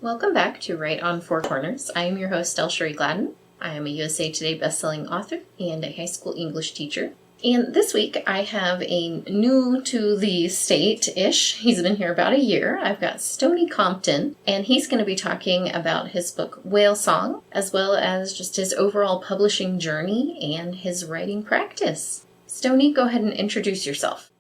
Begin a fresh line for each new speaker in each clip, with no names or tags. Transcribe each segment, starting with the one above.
Welcome back to Right on Four Corners. I am your host, DelSheree Gladden. I am a USA Today bestselling author and a high school English teacher. And this week I have a new to the state-ish. He's been here about a year. I've got Stoney Compton, and he's going to be talking about his book, Whale Song, as well as just his overall publishing journey and his writing practice. Stoney, go ahead and introduce yourself.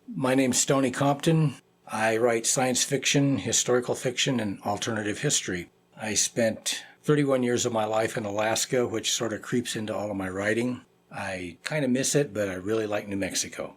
My name's Stoney Compton. I write science fiction, historical fiction, and alternative history. I spent 31 years of my life in Alaska, which sort of creeps into all of my writing. I kind of miss it, but I really like New Mexico.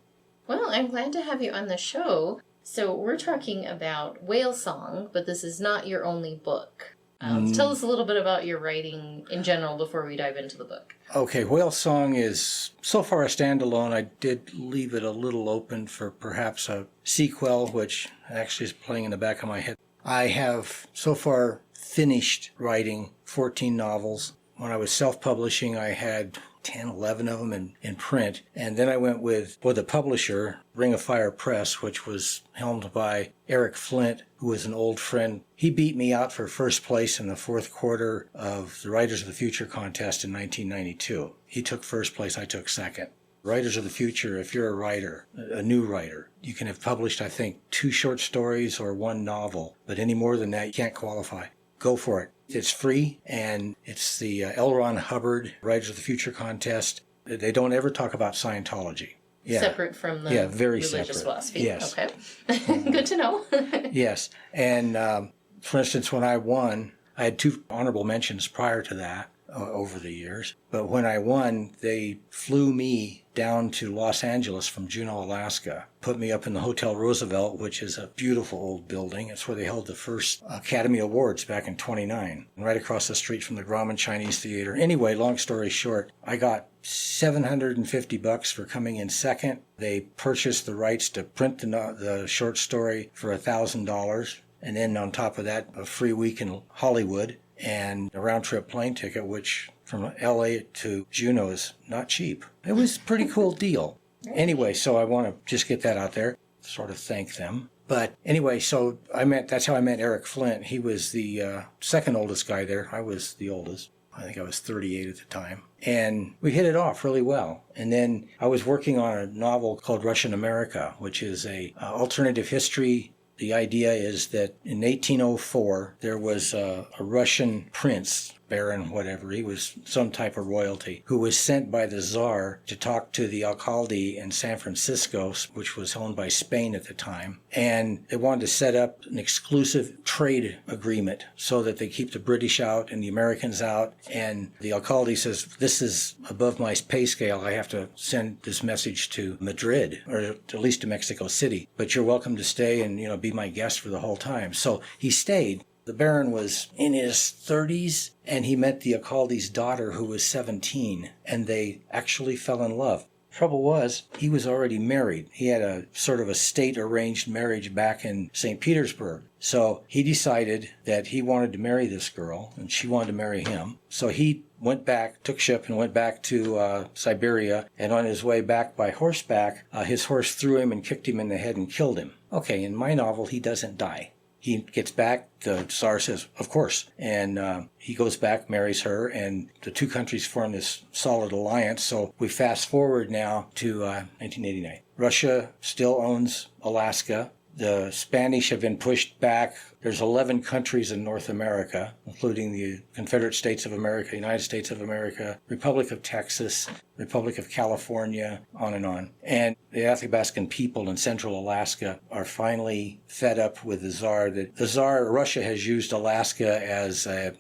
Well, I'm glad to have you on the show. So we're talking about Whale Song, but this is not your only book. Tell us a little bit about your writing in general before we dive into the book.
Okay, Whale Song is so far a standalone. I did leave it a little open for perhaps a sequel, which actually is playing in the back of my head. I have so far finished writing 14 novels. When I was self-publishing, I had 10, 11 of them in print. And then I went with a publisher, Ring of Fire Press, which was helmed by Eric Flint, who was an old friend. He beat me out for first place in the fourth quarter of the Writers of the Future contest in 1992. He took first place, I took second. Writers of the Future, if you're a writer, a new writer, you can have published, I think, 2 short stories or 1 novel. But any more than that, you can't qualify. Go for it. It's free, and it's the L. Ron Hubbard Writers of the Future contest. They don't ever talk about Scientology. Yeah.
Separate from the
very
religious
separate.
philosophy.
Yes.
Okay. Good to know.
Yes. And for instance, when I won, I had 2 honorable mentions prior to that over the years. But when I won, they flew me down to Los Angeles from Juneau, Alaska, put me up in the Hotel Roosevelt, which is a beautiful old building. It's where they held the first Academy Awards back in '29, right across the street from the Grauman Chinese Theater. Anyway, long story short, I got $750 for coming in second. They purchased the rights to print the short story for $1,000. And then on top of that, a free week in Hollywood and a round-trip plane ticket, which from L.A. to Juneau is not cheap. It was a pretty cool deal. Anyway, so I want to just get that out there, sort of thank them. But anyway, so that's how I met Eric Flint. He was the second oldest guy there. I was the oldest. I think I was 38 at the time. And we hit it off really well. And then I was working on a novel called Russian America, which is a alternative history. The idea is that in 1804, there was a Russian prince, baron, whatever, he was some type of royalty, who was sent by the Tsar to talk to the alcalde in San Francisco, which was owned by Spain at the time. And they wanted to set up an exclusive trade agreement so that they keep the British out and the Americans out. And the alcalde says, this is above my pay scale. I have to send this message to Madrid, or at least to Mexico City. But you're welcome to stay and, be my guest for the whole time. So he stayed. The Baron was in his 30s, and he met the alcalde's daughter, who was 17, and they actually fell in love. Trouble was, he was already married. He had a sort of a state-arranged marriage back in St. Petersburg. So he decided that he wanted to marry this girl, and she wanted to marry him. So he went back, took ship, and went back to Siberia, and on his way back by horseback, his horse threw him and kicked him in the head and killed him. Okay, in my novel, he doesn't die. He gets back, the Tsar says, of course, and he goes back, marries her, and the 2 countries form this solid alliance. So we fast forward now to 1989. Russia still owns Alaska. The Spanish have been pushed back. There's 11 countries in North America, including the Confederate States of America, United States of America, Republic of Texas, Republic of California, on and on. And the Athabascan people in central Alaska are finally fed up with the Tsar. Russia has used Alaska as I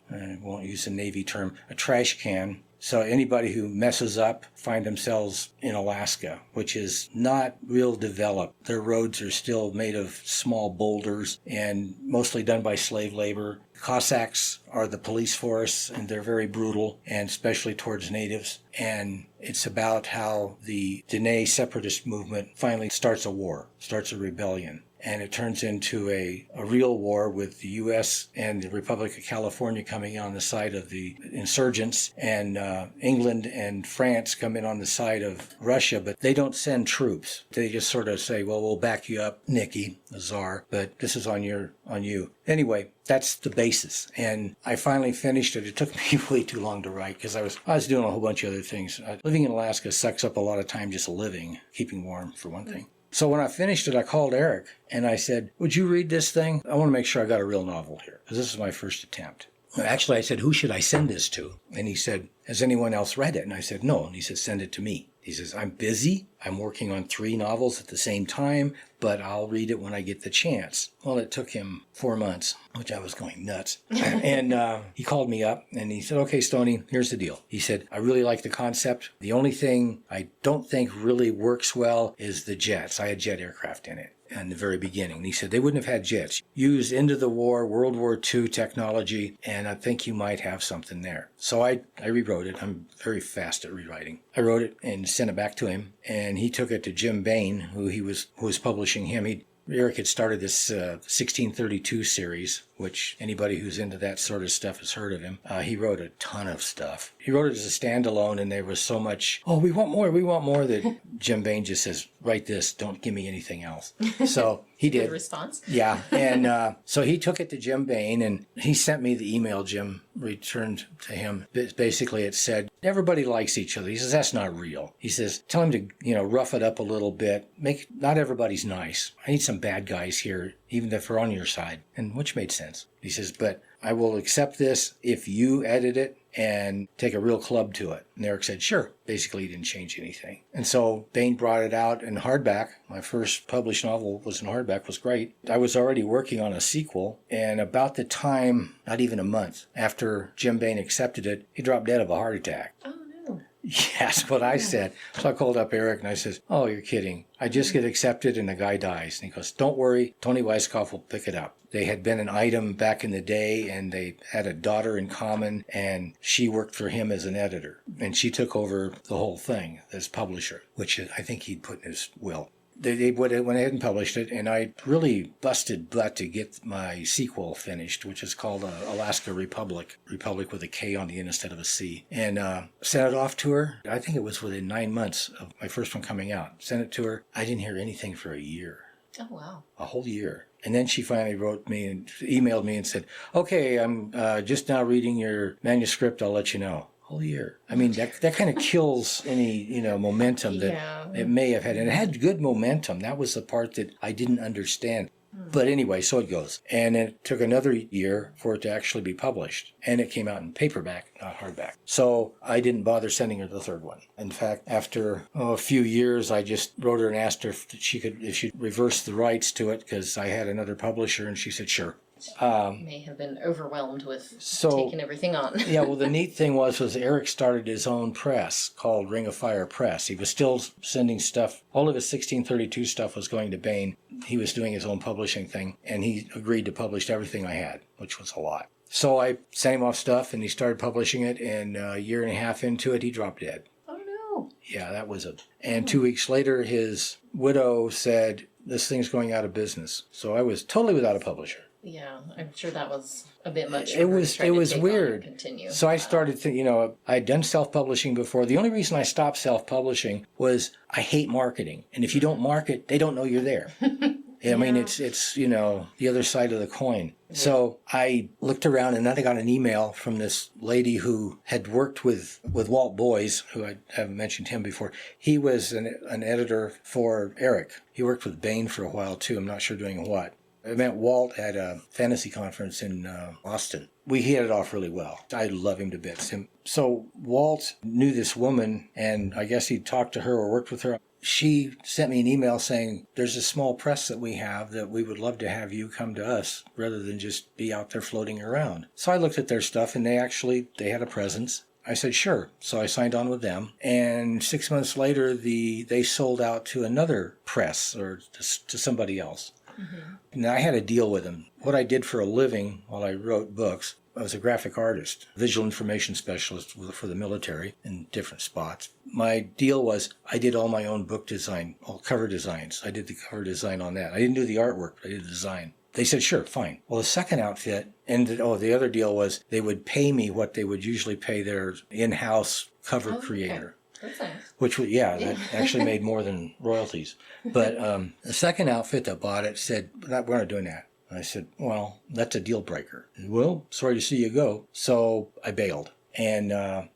won't use a Navy term, a trash can. So anybody who messes up find themselves in Alaska, which is not real developed. Their roads are still made of small boulders and mostly done by slave labor. Cossacks are the police force, and they're very brutal, and especially towards natives. And it's about how the Dene separatist movement finally starts a war, starts a rebellion. and it turns into a real war with the U.S. and the Republic of California coming on the side of the insurgents, and England and France come in on the side of Russia, but they don't send troops. They just sort of say, well, we'll back you up, Nikki, the Tsar, but this is on you. Anyway, that's the basis. And I finally finished it. It took me way too long to write because I was doing a whole bunch of other things. Living in Alaska sucks up a lot of time just living, keeping warm for one thing. So when I finished it, I called Eric and I said, would you read this thing? I want to make sure I got a real novel here because this is my first attempt. Actually, I said, who should I send this to? And he said, has anyone else read it? And I said, no. And he said, send it to me. He says, I'm busy. I'm working on 3 novels at the same time, but I'll read it when I get the chance. Well, it took him 4 months, which I was going nuts. And he called me up and he said, okay, Stoney, here's the deal. He said, I really like the concept. The only thing I don't think really works well is the jets. I had jet aircraft in it in the very beginning. And he said they wouldn't have had jets. Used into the war, World War II technology, and I think you might have something there. So I rewrote it. I'm very fast at rewriting. I wrote it and sent it back to him, and he took it to Jim Bain, who was publishing him. Eric had started this 1632 series, which anybody who's into that sort of stuff has heard of him. He wrote a ton of stuff. He wrote it as a standalone, and there was so much, we want more, that Jim Bain just says, write this, don't give me anything else. So he did.
Good response.
Yeah, and so he took it to Jim Bain, and he sent me the email Jim returned to him. Basically, it said, everybody likes each other. He says, that's not real. He says, tell him to, rough it up a little bit. Not everybody's nice. I need some bad guys here, even if they're on your side, and which made sense. He says, but I will accept this if you edit it and take a real club to it. And Eric said, sure. Basically, he didn't change anything. And so Bain brought it out in hardback. My first published novel was in hardback, was great. I was already working on a sequel, and about the time, not even a month, after Jim Bain accepted it, he dropped dead of a heart attack.
Oh, no.
Yeah, that's what I said. So I called up Eric and I says, oh, you're kidding. I just get accepted and the guy dies. And he goes, don't worry, Tony Weisskopf will pick it up. They had been an item back in the day, and they had a daughter in common, and she worked for him as an editor. And she took over the whole thing as publisher, which I think he'd put in his will. They went ahead and published it, and I really busted butt to get my sequel finished, which is called Alaska Republic with a K on the end instead of a C, and sent it off to her. I think it was within 9 months of my first one coming out. Sent it to her. I didn't hear anything for a year.
Oh, wow.
A whole year. And then she finally wrote me and emailed me and said, okay, I'm just now reading your manuscript. I'll let you know. Whole year. I mean, that kind of kills any, momentum that it may have had. And it had good momentum. That was the part that I didn't understand. But anyway, so it goes. And it took another year for it to actually be published. And it came out in paperback, not hardback. So I didn't bother sending her the third one. In fact, after a few years, I just wrote her and asked her if she'd reverse the rights to it, because I had another publisher, and she said, sure.
May have been overwhelmed with taking everything on.
Yeah, well, the neat thing was Eric started his own press called Ring of Fire Press. He was still sending stuff. All of his 1632 stuff was going to Bain. He was doing his own publishing thing, and he agreed to publish everything I had, which was a lot. So I sent him off stuff, and he started publishing it, and a year and a half into it, he dropped dead.
Oh, no.
Yeah, that was it. And 2 weeks later, his widow said, this thing's going out of business. So I was totally without a publisher.
Yeah, I'm sure that was a bit much.
It was weird.
Continue.
So I started thinking, I had done self-publishing before. The only reason I stopped self-publishing was I hate marketing. And if you don't market, they don't know you're there. I mean, it's the other side of the coin. Yeah. So I looked around, and then I got an email from this lady who had worked with Walt Boyes, who I haven't mentioned him before. He was an editor for Eric. He worked with Bain for a while, too. I'm not sure doing what. I met Walt at a fantasy conference in Austin. We hit it off really well. I love him to bits. So Walt knew this woman, and I guess he talked to her or worked with her. She sent me an email saying, there's a small press that we have that we would love to have you come to us rather than just be out there floating around. So I looked at their stuff, and they had a presence. I said, sure. So I signed on with them. And 6 months later, they sold out to another press or to somebody else. Mm-hmm. Now, I had a deal with them. What I did for a living while I wrote books, I was a graphic artist, visual information specialist for the military in different spots. My deal was I did all my own book design, all cover designs. I did the cover design on that. I didn't do the artwork, but I did the design. They said, sure, fine. Well, the second outfit, the other deal was they would pay me what they would usually pay their in-house cover creator.
Okay. That's nice.
Which was, that actually made more than royalties. But the second outfit that bought it said, we're not doing that. And I said, well, that's a deal breaker. Well, sorry to see you go. So I bailed. And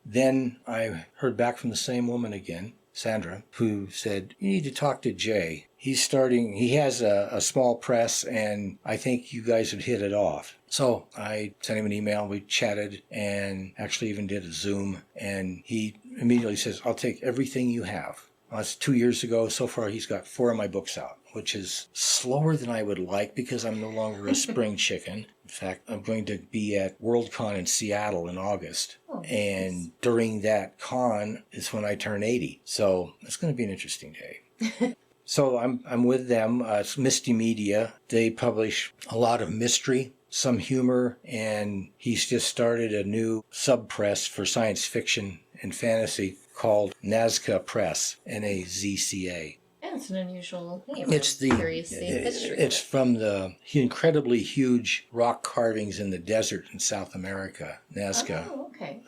then I heard back from the same woman again, Sandra, who said, you need to talk to Jay. He has a small press, and I think you guys would hit it off. So I sent him an email, we chatted, and actually even did a Zoom, and he immediately says, I'll take everything you have. Well, that's 2 years ago. So far, he's got 4 of my books out, which is slower than I would like because I'm no longer a spring chicken. In fact, I'm going to be at WorldCon in Seattle in August. Oh, and during that con is when I turn 80. So it's going to be an interesting day. So I'm with them. It's Misty Media. They publish a lot of mystery, some humor, and he's just started a new sub-press for science fiction and fantasy called Nazca Press, Nazca.
That's an unusual name.
It's it's from the incredibly huge rock carvings in the desert in South America, Nazca.
Oh, okay.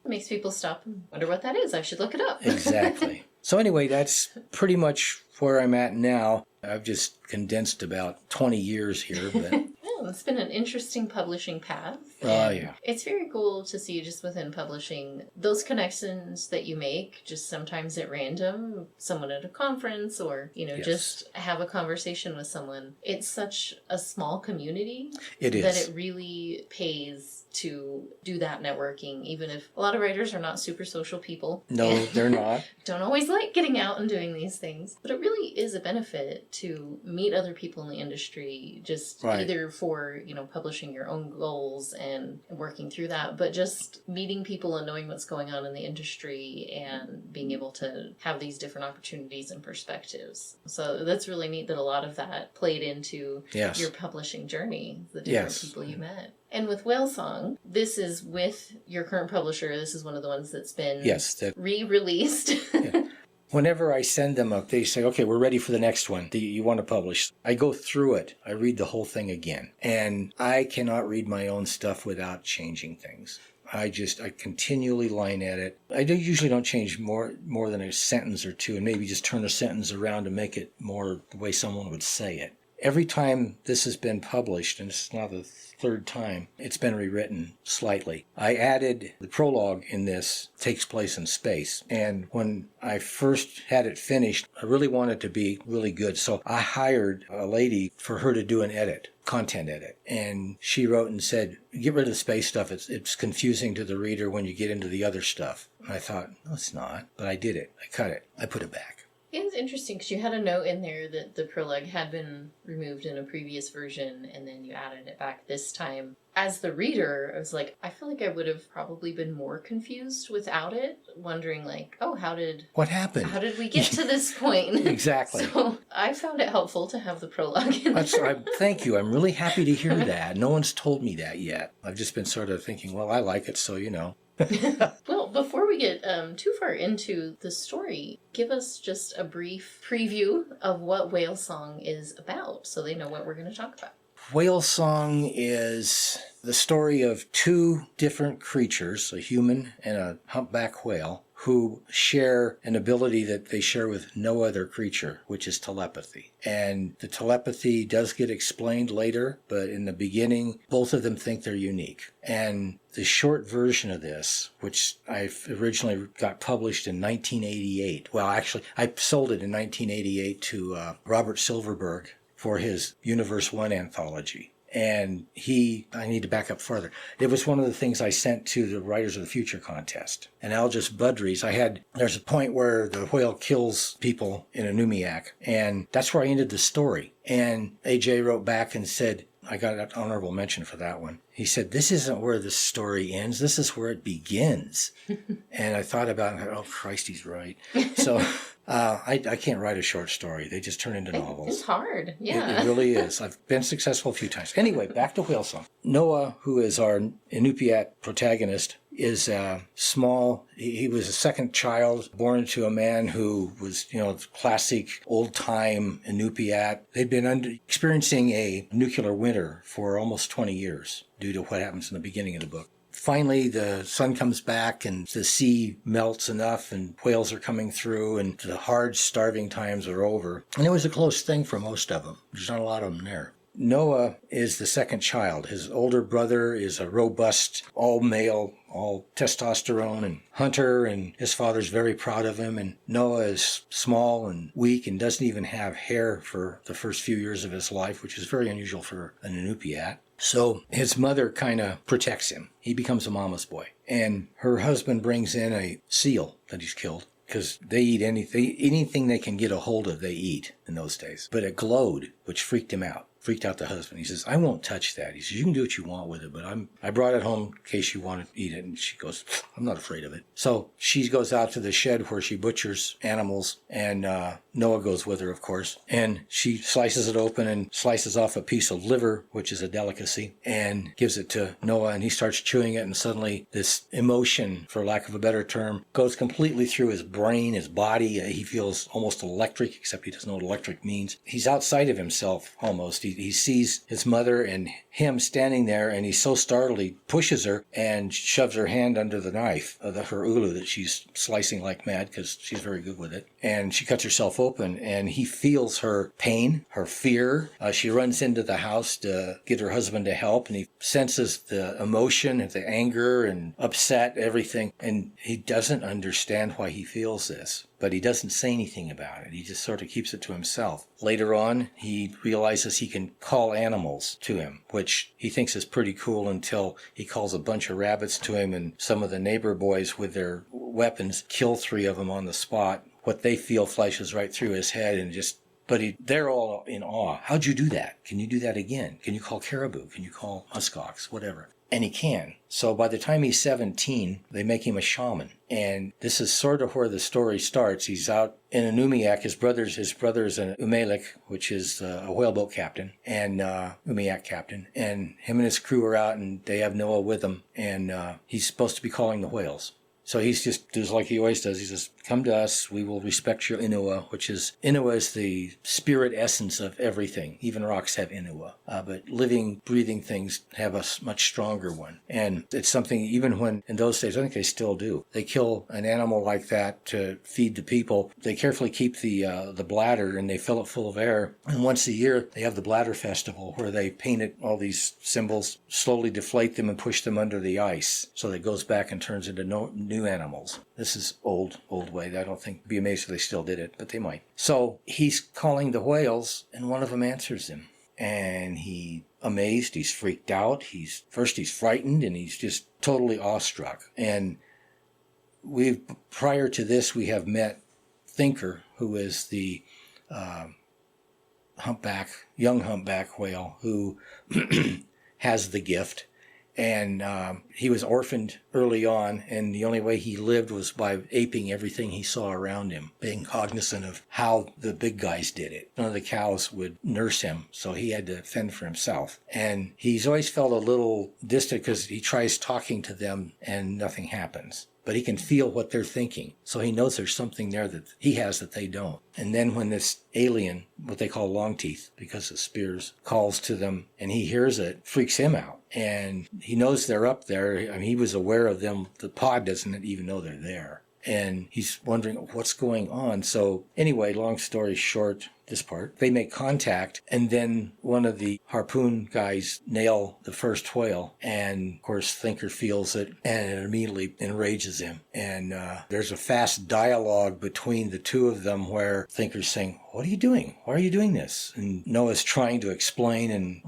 It makes people stop and wonder what that is. I should look it up.
Exactly. So anyway, that's pretty much where I'm at now. I've just condensed about 20 years here, but
it's been an interesting publishing path.
Oh, yeah.
It's very cool to see just within publishing those connections that you make, just sometimes at random, someone at a conference or,
Yes.
just have a conversation with someone. It's such a small community.
It is.
That it really pays to do that networking, even if a lot of writers are not super social people.
No, they're not.
Don't always like getting out and doing these things. But it really is a benefit to meet other people in the industry, just either for, publishing your own goals and working through that, but just meeting people and knowing what's going on in the industry and being able to have these different opportunities and perspectives. So that's really neat that a lot of that played into your publishing journey, the different people you met. And with Whale Song, this is with your current publisher. This is one of the ones that's been re-released.
Yeah. Whenever I send them up, they say, okay, we're ready for the next one that you want to publish. I go through it. I read the whole thing again. And I cannot read my own stuff without changing things. I continually line edit. I usually don't change more than a sentence or two, and maybe just turn a sentence around to make it more the way someone would say it. Every time this has been published, and it's now the third time, it's been rewritten slightly. I added the prologue in this takes place in space. And when I first had it finished, I really wanted it to be really good. So I hired a lady for her to do an edit, content edit. And she wrote and said, get rid of the space stuff. It's confusing to the reader when you get into the other stuff. And I thought, no, it's not. But I did it. I cut it. I put it back.
It's interesting because you had a note in there that the prologue had been removed in a previous version and then you added it back this time. As the reader, I was like, I feel like I would have probably been more confused without it, wondering like, what happened? How did we get to this point?
Exactly.
So I found it helpful to have the prologue in there.
Thank you. I'm really happy to hear that. No one's told me that yet. I've just been sort of thinking, well, I like it, so
Well, before we get too far into the story, give us just a brief preview of what Whale Song is about so they know what we're going to talk about.
Whale Song is the story of 2 different creatures, a human and a humpback whale, who share an ability that they share with no other creature, which is telepathy. And the telepathy does get explained later, but in the beginning, both of them think they're unique. And the short version of this, which I originally got published in 1988, well, actually, I sold it in 1988 to Robert Silverberg for his Universe 1 anthology. And I need to back up further. It was one of the things I sent to the Writers of the Future contest. And Algis Budry's, there's a point where the whale kills people in a Numiak, and that's where I ended the story. And AJ wrote back and said, I got an honorable mention for that one. he said, this isn't where the story ends. This is where it begins. And I thought about it. Oh, Christ, he's right. So I can't write a short story. They just turn into novels.
It's hard. Yeah.
It really is. I've been successful a few times. Anyway, back to Whale Song. Noah, who is our Inupiat protagonist, is small. He was a second child born to a man who was, classic old-time Inupiat. They'd been experiencing a nuclear winter for almost 20 years due to what happens in the beginning of the book. Finally, the sun comes back and the sea melts enough and whales are coming through and the hard starving times are over. And it was a close thing for most of them. There's not a lot of them there. Noah is the second child. His older brother is a robust, all-male, all testosterone and hunter, and his father's very proud of him. And Noah is small and weak and doesn't even have hair for the first few years of his life, which is very unusual for an Inupiat. So his mother kind of protects him. He becomes a mama's boy. And her husband brings in a seal that he's killed, because they eat anything they can get a hold of, they eat in those days. But it glowed, which freaked him out. Freaked out the husband. He says, I won't touch that. He says, you can do what you want with it, but I brought it home in case you want to eat it. And she goes, I'm not afraid of it. So she goes out to the shed where she butchers animals, and Noah goes with her, of course. And she slices it open and slices off a piece of liver, which is a delicacy, and gives it to Noah, and he starts chewing it, and suddenly this emotion, for lack of a better term, goes completely through his brain, his body. He feels almost electric, except he doesn't know what electric means. He's outside of himself, almost. He sees his mother and him standing there, and he's so startled he pushes her and shoves her hand under the knife, her ulu that she's slicing like mad because she's very good with it. And she cuts herself open, and he feels her pain, her fear. She runs into the house to get her husband to help, and he senses the emotion and the anger and upset, everything. And he doesn't understand why he feels this, but he doesn't say anything about it. He just sort of keeps it to himself. Later on, he realizes he can call animals to him, which he thinks is pretty cool, until he calls a bunch of rabbits to him, and some of the neighbor boys with their weapons kill 3 of them on the spot. What they feel flashes right through his head, and they're all in awe. How'd you do that? Can you do that again? Can you call caribou? Can you call muskox? Whatever. And he can. So by the time he's 17, they make him a shaman. And this is sort of where the story starts. He's out in a Umiak. His brother is an Umelik, which is a whaleboat captain, and Umiak captain. And him and his crew are out, and they have Noah with them. And he's supposed to be calling the whales. So he's just does like he always does. He says, come to us, we will respect your Inua, Inua is the spirit essence of everything. Even rocks have Inua. But living, breathing things have a much stronger one. And it's something, even when, in those days, I think they still do. They kill an animal like that to feed the people. They carefully keep the bladder, and they fill it full of air. And once a year, they have the bladder festival, where they paint all these symbols, slowly deflate them and push them under the ice. So that it goes back and turns into new animals. This is old way. I don't think, be amazed if they still did it, but they might. So he's calling the whales, and one of them answers him. And he's amazed, he's freaked out, he's frightened, and he's just totally awestruck. And prior to this, we have met Thinker, who is the young humpback whale who has the gift. And he was orphaned early on, and the only way he lived was by aping everything he saw around him, being cognizant of how the big guys did it. None of the cows would nurse him, so he had to fend for himself. And he's always felt a little distant because he tries talking to them and nothing happens. But he can feel what they're thinking. So he knows there's something there that he has that they don't. And then when this alien, what they call Longteeth, because of spears, calls to them and he hears it, freaks him out. And he knows they're up there. I mean, he was aware of them. The pod doesn't even know they're there. And he's wondering what's going on. So anyway, long story short, this part, they make contact, and then one of the harpoon guys nail the first whale, and of course Thinker feels it, and it immediately enrages him. And there's a fast dialogue between the two of them where Thinker's saying, what are you doing? Why are you doing this? And Noah's trying to explain, and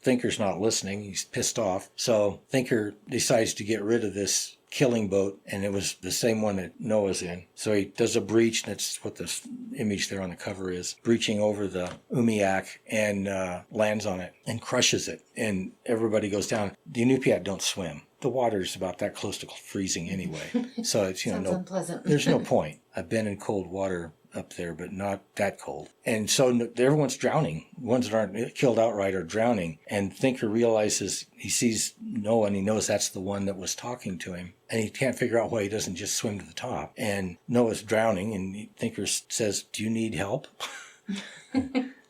Thinker's not listening. He's pissed off. So Thinker decides to get rid of this killing boat, and it was the same one that Noah's in. So he does a breach, and that's what the image there on the cover is, breaching over the Umiak and lands on it and crushes it, and everybody goes down. The Inupiat don't swim. The water's about that close to freezing anyway, so it's
Sounds unpleasant.
there's no point. I've been in cold water up there, but not that cold. And so everyone's drowning. The ones that aren't killed outright are drowning. And Thinker realizes, he sees Noah and he knows that's the one that was talking to him. And he can't figure out why he doesn't just swim to the top. And Noah's drowning, and Thinker says, "Do you need help?"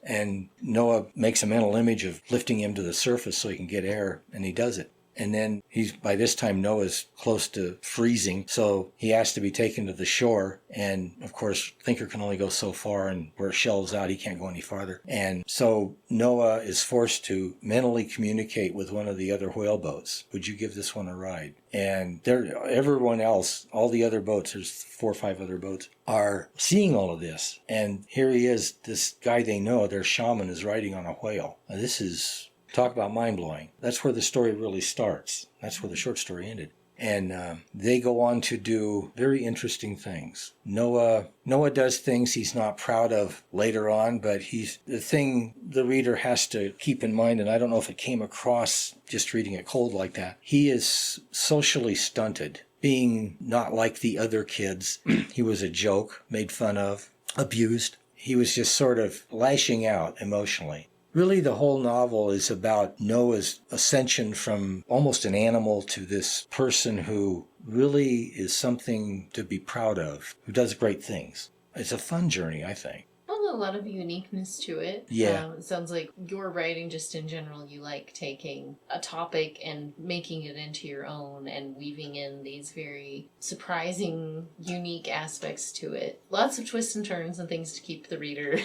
And Noah makes a mental image of lifting him to the surface so he can get air, and he does it. And then by this time, Noah's close to freezing, so he has to be taken to the shore. And of course, Thinker can only go so far, and where it shelves out, he can't go any farther. And so Noah is forced to mentally communicate with one of the other whale boats. "Would you give this one a ride?" And everyone else, all the other boats, there's 4 or 5 other boats, are seeing all of this. And here he is, this guy they know, their shaman, is riding on a whale. Now, this is... talk about mind-blowing. That's where the story really starts. That's where the short story ended. And they go on to do very interesting things. Noah does things he's not proud of later on, but the thing the reader has to keep in mind, and I don't know if it came across just reading it cold like that, he is socially stunted, being not like the other kids. He was a joke, made fun of, abused. He was just sort of lashing out emotionally. Really, the whole novel is about Noah's ascension from almost an animal to this person who really is something to be proud of, who does great things. It's a fun journey, I think.
Well, a lot of uniqueness to it.
Yeah.
It sounds like your writing, just in general, you like taking a topic and making it into your own and weaving in these very surprising, unique aspects to it. Lots of twists and turns and things to keep the reader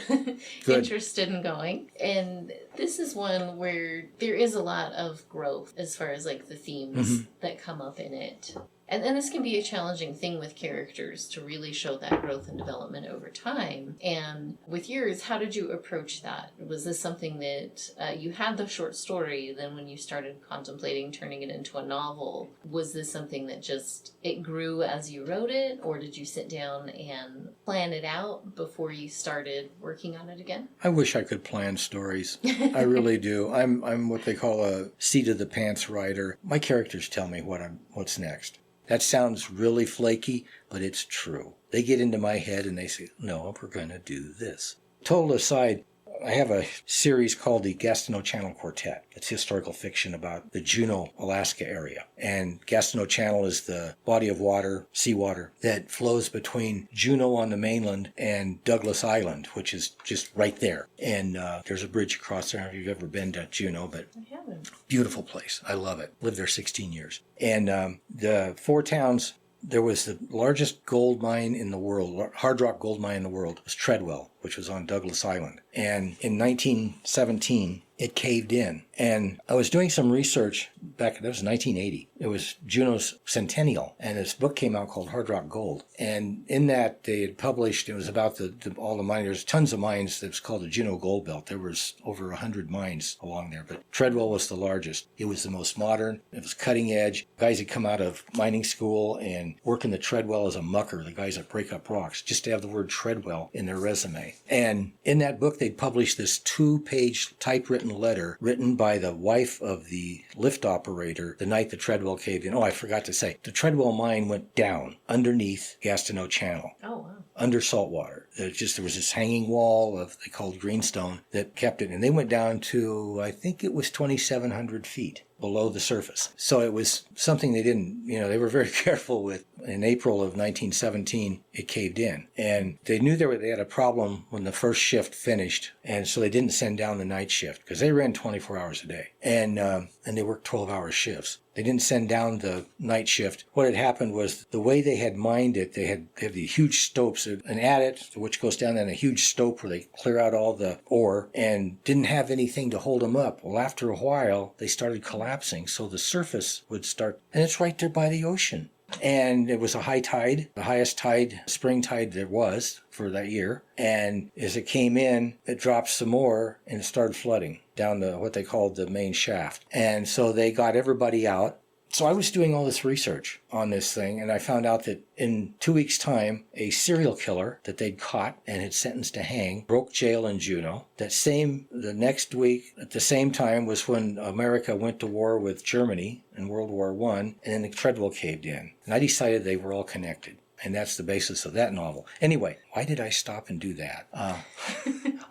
interested in going. And this is one where there is a lot of growth as far as like the themes that come up in it. And this can be a challenging thing with characters, to really show that growth and development over time. And with yours, how did you approach that? Was this something that you had the short story, then when you started contemplating turning it into a novel, was this something that just, it grew as you wrote it? Or did you sit down and plan it out before you started working on it again?
I wish I could plan stories. I really do. I'm what they call a seat of the pants writer. My characters tell me what's next. That sounds really flaky, but it's true. They get into my head and they say, "No, we're going to do this." Total aside, I have a series called the Gastineau Channel Quartet. It's historical fiction about the Juneau, Alaska area. And Gastineau Channel is the body of water, seawater, that flows between Juneau on the mainland and Douglas Island, which is just right there. And there's a bridge across there. I don't know if you've ever been to Juneau, but
I haven't.
Beautiful place. I love it. Lived there 16 years. And the 4 towns, there was the largest gold mine in the world, hard rock gold mine in the world, was Treadwell, which was on Douglas Island. And in 1917, it caved in. And I was doing some research back, that was 1980. It was Juneau's centennial, and this book came out called Hard Rock Gold. And in that, they had published, it was about all the mines. There's tons of mines that was called the Juneau Gold Belt. There was over 100 mines along there, but Treadwell was the largest. It was the most modern. It was cutting edge. Guys had come out of mining school and work in the Treadwell as a mucker, the guys that break up rocks, just to have the word Treadwell in their resume. And in that book, they'd published this 2-page typewritten letter written by the wife of the lift operator the night the Treadwell caved in. Oh, I forgot to say, the Treadwell mine went down underneath Gastineau Channel.
Oh, wow.
Under salt water. There was this hanging wall they called greenstone that kept it. And they went down to, I think it was 2,700 feet below the surface. So it was something they didn't, they were very careful with. In April of 1917, it caved in. And they knew they had a problem when the first shift finished. And so they didn't send down the night shift because they ran 24 hours a day. And they worked 12-hour shifts. They didn't send down the night shift. What had happened was the way they had mined it, they have these huge stopes, an adit, which goes down, and a huge stope where they clear out all the ore, and didn't have anything to hold them up. Well, after a while, they started collapsing, so the surface would start, and it's right there by the ocean. And it was a high tide, the highest tide, spring tide there was for that year. And as it came in, it dropped some more and it started flooding down what they called the main shaft. And so they got everybody out. So I was doing all this research on this thing, and I found out that in 2 weeks' time, a serial killer that they'd caught and had sentenced to hang broke jail in Juneau. The next week, at the same time, was when America went to war with Germany in World War I, and then the Treadwell caved in. And I decided they were all connected. And that's the basis of that novel. Anyway, why did I stop and do that?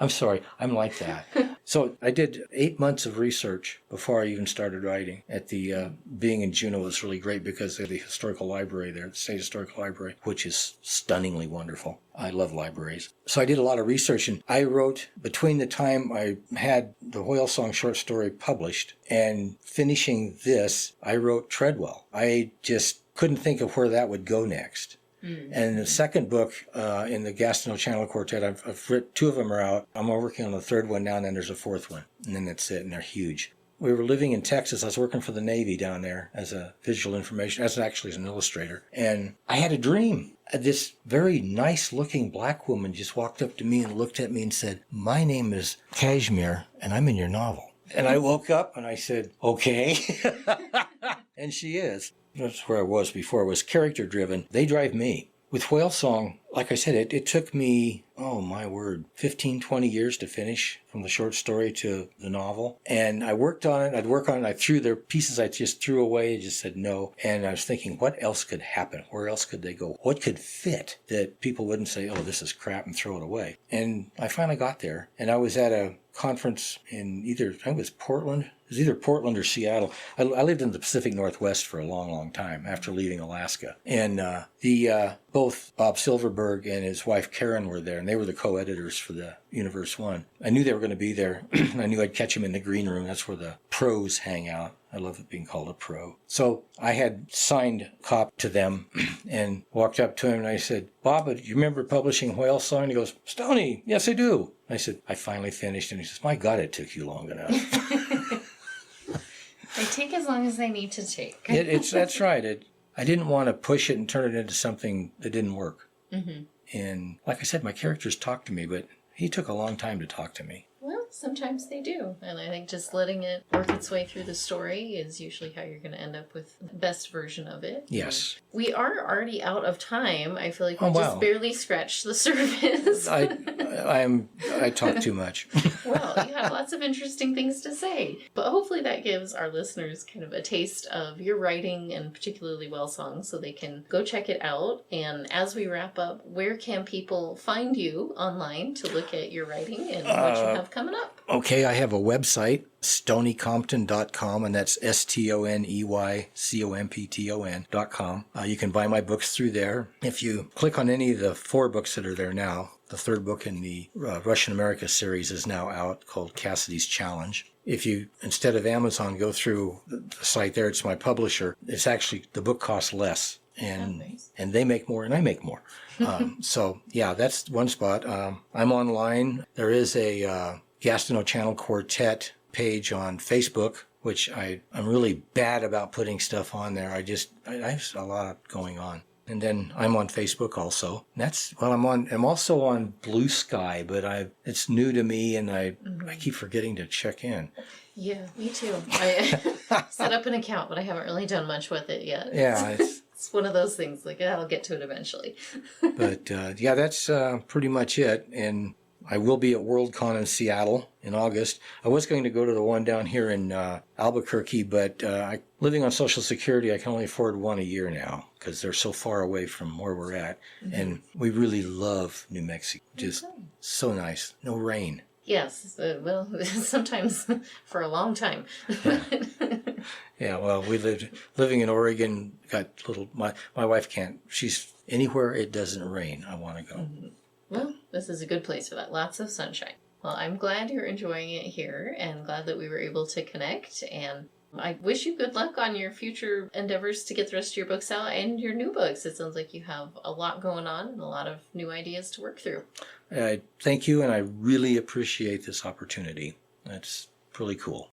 I'm sorry, I'm like that. So I did 8 months of research before I even started writing. Being in Juneau was really great because of the historical library there, the State Historical Library, which is stunningly wonderful. I love libraries. So I did a lot of research, and I wrote, between the time I had the Whale Song short story published and finishing this, I wrote Treadwell. I just couldn't think of where that would go next. And the second book in the Gastineau Channel Quartet, I've written 2 of them are out. I'm working on the 3rd one now, and then there's a 4th one. And then that's it, and they're huge. We were living in Texas. I was working for the Navy down there as a visual information, as an illustrator. And I had a dream. This very nice-looking black woman just walked up to me and looked at me and said, "My name is Kashmir, and I'm in your novel." And I woke up and I said, "Okay." And she is. That's where I was before. It was character-driven. They drive me. With Whale Song, like I said, it took me, 15, 20 years to finish from the short story to the novel. And I worked on it. I'd work on it. I threw their pieces I just threw away. I just said no. And I was thinking, what else could happen? Where else could they go? What could fit that people wouldn't say, "Oh, this is crap," and throw it away? And I finally got there. And I was at a conference in I think it was Portland. It was either Portland or Seattle. I lived in the Pacific Northwest for a long, long time after leaving Alaska. And both Bob Silverberg and his wife Karen were there, and they were the co-editors for the Universe One. I knew they were going to be there. I knew I'd catch them in the green room. That's where the pros hang out. I love it being called a pro. So I had signed cop to them and walked up to him and I said, "Bob, do you remember publishing Whale Song?" And he goes, "Stoney, yes, I do." I said, "I finally finished." And he says, "My God, it took you long enough."
They take as long as they need to take.
That's right. I didn't want to push it and turn it into something that didn't work. Mm-hmm. And like I said, my characters talked to me, but he took a long time to talk to me.
Well, sometimes they do. And I think just letting it work its way through the story is usually how you're going to end up with the best version of it.
Yes.
And we are already out of time. I feel like we just barely scratched the surface.
I talk too much.
Well, you have lots of interesting things to say. But hopefully that gives our listeners kind of a taste of your writing and particularly Whale Song so they can go check it out. And as we wrap up, where can people find you online to look at your writing and what you have coming up?
Okay, I have a website, stoneycompton.com, and that's STONEYCOMPTON.com. You can buy my books through there. If you click on any of the 4 books that are there now, the 3rd book in the Russian America series is now out, called Cassidy's Challenge. If you, instead of Amazon, go through the site there, it's my publisher. It's actually, the book costs less. And they make more and I make more. So, yeah, that's one spot. I'm online. There is a Gastineau Channel Quartet page on Facebook, which I'm really bad about putting stuff on there. I have a lot going on. And then I'm on Facebook also. I'm also on Blue Sky, but it's new to me and I keep forgetting to check in.
Yeah, me too. I set up an account, but I haven't really done much with it yet.
Yeah,
it's one of those things, like I'll get to it eventually.
But that's pretty much it. And I will be at WorldCon in Seattle in August. I was going to go to the one down here in Albuquerque, but living on Social Security, I can only afford one a year now because they're so far away from where we're at. Mm-hmm. And we really love New Mexico. Just so nice. No rain.
Yes. Well, sometimes for a long time.
Yeah, well, living in Oregon, my wife can't. She's anywhere it doesn't rain, I want to go. Mm-hmm.
Well, this is a good place for that. Lots of sunshine. Well, I'm glad you're enjoying it here and glad that we were able to connect. And I wish you good luck on your future endeavors to get the rest of your books out and your new books. It sounds like you have a lot going on and a lot of new ideas to work through.
Thank you, and I really appreciate this opportunity. That's really cool.